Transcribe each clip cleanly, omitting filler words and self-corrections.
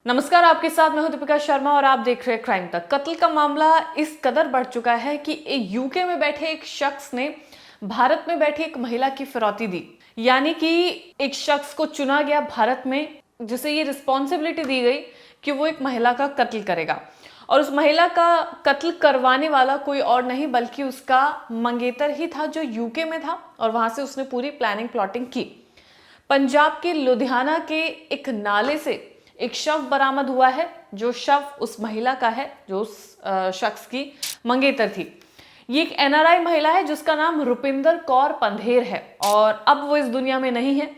नमस्कार, आपके साथ मैं हूं दीपिका शर्मा और आप देख रहे हैं क्राइम तक। कत्ल का मामला इस कदर बढ़ चुका है कि यूके में बैठे एक शख्स ने भारत में बैठी एक महिला की फिरौती दी। यानी कि एक शख्स को चुना गया भारत में, जिसे ये रिस्पॉन्सिबिलिटी दी गई कि वो एक महिला का कत्ल करेगा। और उस महिला का कत्ल करवाने वाला कोई और नहीं बल्कि उसका मंगेतर ही था, जो यूके में था, और वहां से उसने पूरी प्लानिंग प्लॉटिंग की। पंजाब के लुधियाना के एक नाले से एक शव बरामद हुआ है, जो शव उस महिला का है जो उस शख्स की मंगेतर थी। ये एक एनआरआई महिला है जिसका नाम रुपिंदर कौर पंधेर है और अब वो इस दुनिया में नहीं है।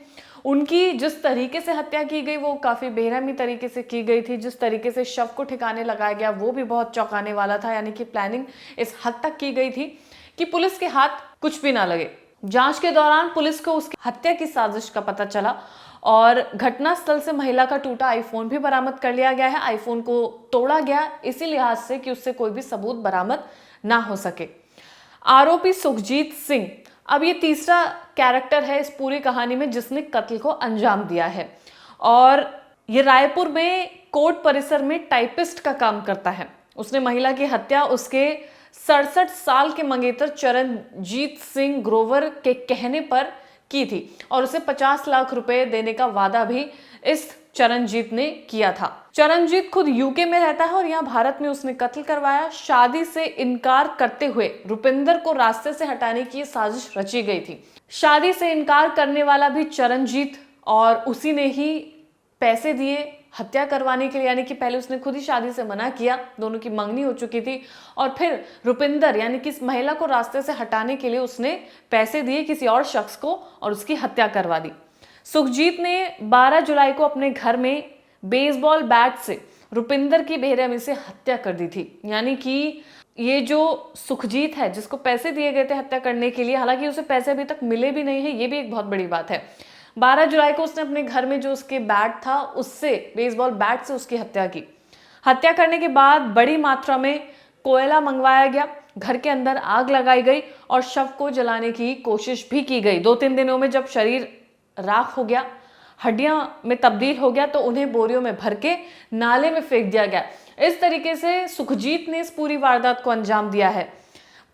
उनकी जिस तरीके से हत्या की गई वो काफी बेरहमी तरीके से की गई थी। जिस तरीके से शव को ठिकाने लगाया गया वो भी बहुत चौंकाने वाला था। यानी कि प्लानिंग इस हद तक की गई थी कि पुलिस के हाथ कुछ भी ना लगे। जांच के दौरान पुलिस को उसकी हत्या की साजिश का पता चला और घटनास्थल से महिला का टूटा आईफोन भी बरामद कर लिया गया है। आईफोन को तोड़ा गया इसी लिहाज से कि उससे कोई भी सबूत बरामद ना हो सके। आरोपी सुखजीत सिंह अब ये तीसरा कैरेक्टर है इस पूरी कहानी में जिसने कत्ल को अंजाम दिया है और ये रायपुर में कोर्ट परिसर में टाइपिस्ट का काम करता है। उसने महिला की हत्या उसके 67 साल के मंगेतर चरणजीत सिंह ग्रोवर के कहने पर की थी और उसे 50 लाख रुपए देने का वादा भी इस चरणजीत ने किया था। चरणजीत खुद यूके में रहता है और यहाँ भारत में उसने कत्ल करवाया। शादी से इनकार करते हुए रुपिंदर को रास्ते से हटाने की साजिश रची गई थी। शादी से इनकार करने वाला भी चरणजीत और उसी ने ही पैसे दिए हत्या करवाने के लिए। यानी कि पहले उसने खुद ही शादी से मना किया, दोनों की मंगनी हो चुकी थी, और फिर रुपिंदर यानी कि इस महिला को रास्ते से हटाने के लिए उसने पैसे दिए किसी और शख्स को और उसकी हत्या करवा दी। सुखजीत ने 12 जुलाई को अपने घर में बेसबॉल बैट से रुपिंदर की बेरहमी से हत्या कर दी थी। यानी कि ये जो सुखजीत है जिसको पैसे दिए गए थे हत्या करने के लिए, हालांकि उसे पैसे अभी तक मिले भी नहीं है, ये भी एक बहुत बड़ी बात है। 12 जुलाई को उसने अपने घर में जो उसके बैट था उससे, बेसबॉल बैट से उसकी हत्या की। हत्या करने के बाद बड़ी मात्रा में कोयला मंगवाया गया, घर के अंदर आग लगाई गई और शव को जलाने की कोशिश भी की गई। 2-3 दिनों में जब शरीर राख हो गया, हड्डियां में तब्दील हो गया, तो उन्हें बोरियों में भर के नाले में फेंक दिया गया। इस तरीके से सुखजीत ने इस पूरी वारदात को अंजाम दिया है।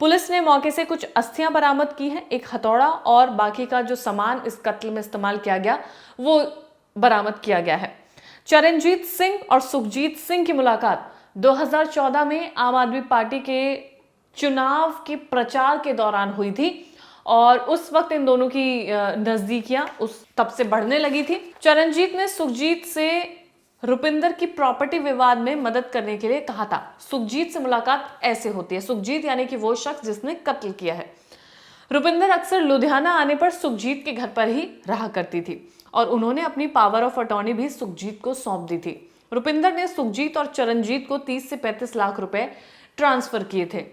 पुलिस ने मौके से कुछ अस्थियां बरामद की हैं, एक हथौड़ा और बाकी का जो सामान इस कत्ल में इस्तेमाल किया गया वो बरामद किया गया है। चरणजीत सिंह और सुखजीत सिंह की मुलाकात 2014 में आम आदमी पार्टी के चुनाव के प्रचार के दौरान हुई थी और उस वक्त इन दोनों की नजदीकियां उस तब से बढ़ने लगी थी। चरणजीत ने सुखजीत से रुपिंदर की प्रॉपर्टी विवाद में मदद करने के लिए कहा था। सुखजीत से मुलाकात ऐसे होती है। सुखजीत यानी कि वो शख्स जिसने कत्ल किया है। रुपिंदर अक्सर लुधियाना आने पर सुखजीत के घर पर ही रहा करती थी और उन्होंने अपनी पावर ऑफ अटॉर्नी भी सुखजीत को सौंप दी थी। रुपिंदर ने सुखजीत और चरणजीत को 30 से 35 लाख रुपए ट्रांसफर किए थे।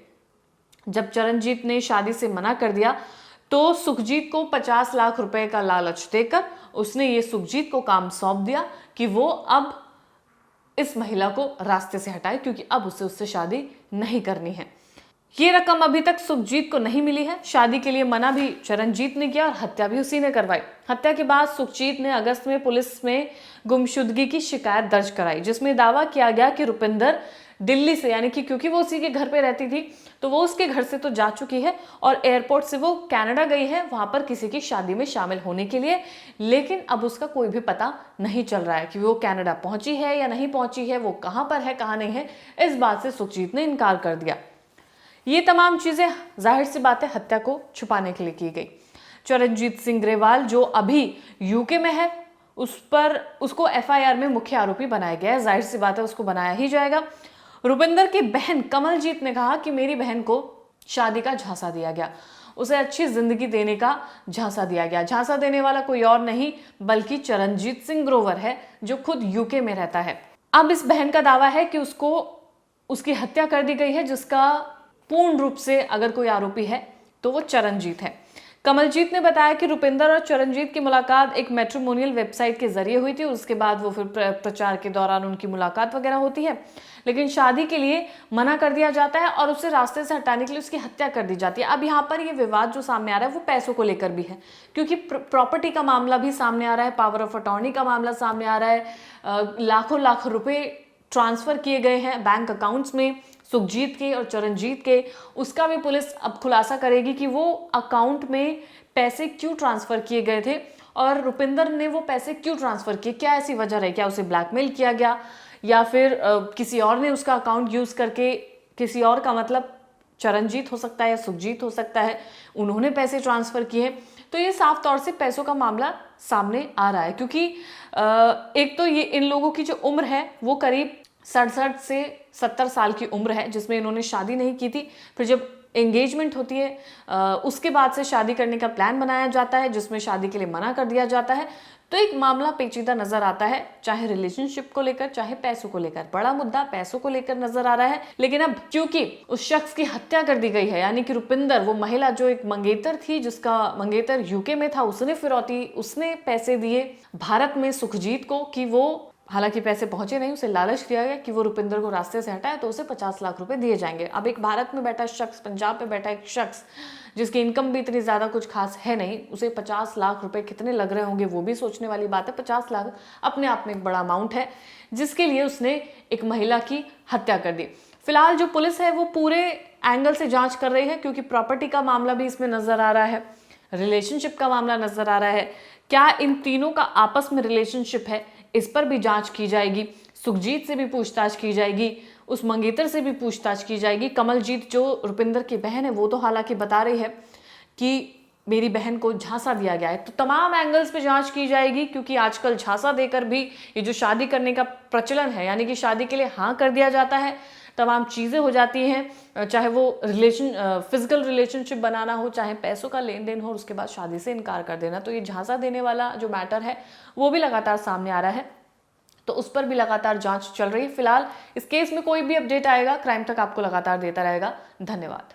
जब चरणजीत ने शादी से मना कर दिया तो सुखजीत को 50 लाख रुपए का लालच देकर उसने ये सुखजीत को काम सौंप दिया कि वो अब इस महिला को रास्ते से हटाए, क्योंकि अब उसे उससे शादी नहीं करनी है। ये रकम अभी तक सुखजीत को नहीं मिली है। शादी के लिए मना भी चरणजीत ने किया और हत्या भी उसी ने करवाई। हत्या के बाद सुखजीत ने अगस्त में पुलिस में गुमशुदगी की शिकायत दर्ज कराई, जिसमें दावा किया गया कि रुपिंदर दिल्ली से, यानी कि क्योंकि वो उसी के घर पे रहती थी तो वो उसके घर से तो जा चुकी है और एयरपोर्ट से वो कनाडा गई है वहां पर किसी की शादी में शामिल होने के लिए, लेकिन अब उसका कोई भी पता नहीं चल रहा है कि वो कनाडा पहुंची है या नहीं पहुंची है, वो कहां पर है कहां नहीं है। इस बात से सुखजीत ने इनकार कर दिया। ये तमाम चीजें जाहिर सी बात है हत्या को छुपाने के लिए की गई। चरणजीत सिंह ग्रेवाल जो अभी यूके में है उसको एफआईआर में मुख्य आरोपी बनाया गया है। जाहिर सी बात है उसको बनाया ही जाएगा। रुपिंदर की बहन कमलजीत ने कहा कि मेरी बहन को शादी का झांसा दिया गया, उसे अच्छी जिंदगी देने का झांसा दिया गया। झांसा देने वाला कोई और नहीं बल्कि चरणजीत सिंह ग्रोवर है जो खुद यूके में रहता है। अब इस बहन का दावा है कि उसकी हत्या कर दी गई है, जिसका पूर्ण रूप से अगर कोई आरोपी है तो वो चरणजीत है। कमलजीत ने बताया कि रुपिंदर और चरणजीत की मुलाकात एक मैट्रिमोनियल वेबसाइट के जरिए हुई थी। उसके बाद वो फिर प्रचार के दौरान उनकी मुलाकात वगैरह होती है, लेकिन शादी के लिए मना कर दिया जाता है और उसे रास्ते से हटाने के लिए उसकी हत्या कर दी जाती है। अब यहाँ पर ये विवाद जो सामने आ रहा है वो पैसों को लेकर भी है, क्योंकि प्रॉपर्टी का मामला भी सामने आ रहा है, पावर ऑफ अटॉर्नी का मामला सामने आ रहा है। लाखों लाख रुपए ट्रांसफर किए गए हैं बैंक अकाउंट्स में सुखजीत के और चरणजीत के। उसका भी पुलिस अब खुलासा करेगी कि वो अकाउंट में पैसे क्यों ट्रांसफर किए गए थे और रुपिंदर ने वो पैसे क्यों ट्रांसफर किए, क्या ऐसी वजह रही, क्या उसे ब्लैकमेल किया गया या फिर किसी और ने उसका अकाउंट यूज करके, किसी और का मतलब चरणजीत हो सकता है या सुखजीत हो सकता है, उन्होंने पैसे ट्रांसफर किए। तो ये साफ तौर से पैसों का मामला सामने आ रहा है, क्योंकि एक तो ये इन लोगों की जो उम्र है वो करीब 67 से 70 साल की उम्र है, जिसमें इन्होंने शादी नहीं की थी। फिर जब एंगेजमेंट होती है उसके बाद से शादी करने का प्लान बनाया जाता है, जिसमें शादी के लिए मना कर दिया जाता है। तो एक मामला पेचीदा नजर आता है, चाहे रिलेशनशिप को लेकर चाहे पैसों को लेकर। बड़ा मुद्दा पैसों को लेकर नजर आ रहा है, लेकिन अब क्योंकि उस शख्स की हत्या कर दी गई है, यानी कि रुपिंदर, वो महिला जो एक मंगेतर थी, जिसका मंगेतर यूके में था, उसने पैसे दिए भारत में सुखजीत को कि वो, हालांकि पैसे पहुंचे नहीं, उसे लालच दिया गया कि वो रुपिंदर को रास्ते से हटाए तो उसे 50 लाख रुपए दिए जाएंगे। अब एक भारत में बैठा शख्स, पंजाब में बैठा एक शख्स जिसकी इनकम भी इतनी ज्यादा कुछ खास है नहीं, उसे 50 लाख रुपए कितने लग रहे होंगे वो भी सोचने वाली बात है। 50 लाख अपने आप में एक बड़ा अमाउंट है, जिसके लिए उसने एक महिला की हत्या कर दी। फिलहाल जो पुलिस है वो पूरे एंगल से जांच कर रही है, क्योंकि प्रॉपर्टी का मामला भी इसमें नजर आ रहा है, रिलेशनशिप का मामला नजर आ रहा है, क्या इन तीनों का आपस में रिलेशनशिप है, इस पर भी जांच की जाएगी। सुखजीत से भी पूछताछ की जाएगी, उस मंगेतर से भी पूछताछ की जाएगी। कमलजीत जो रुपिंदर की बहन है वो तो हालांकि बता रही है कि मेरी बहन को झांसा दिया गया है। तो तमाम एंगल्स पे जांच की जाएगी, क्योंकि आजकल झांसा देकर भी ये जो शादी करने का प्रचलन है, यानी कि शादी के लिए हाँ कर दिया जाता है, तमाम चीज़ें हो जाती हैं, चाहे वो फिजिकल रिलेशनशिप बनाना हो, चाहे पैसों का लेन देन हो, उसके बाद शादी से इनकार कर देना। तो ये झांसा देने वाला जो मैटर है वो भी लगातार सामने आ रहा है, तो उस पर भी लगातार जांच चल रही है। फिलहाल इस केस में कोई भी अपडेट आएगा क्राइम तक आपको लगातार देता रहेगा। धन्यवाद।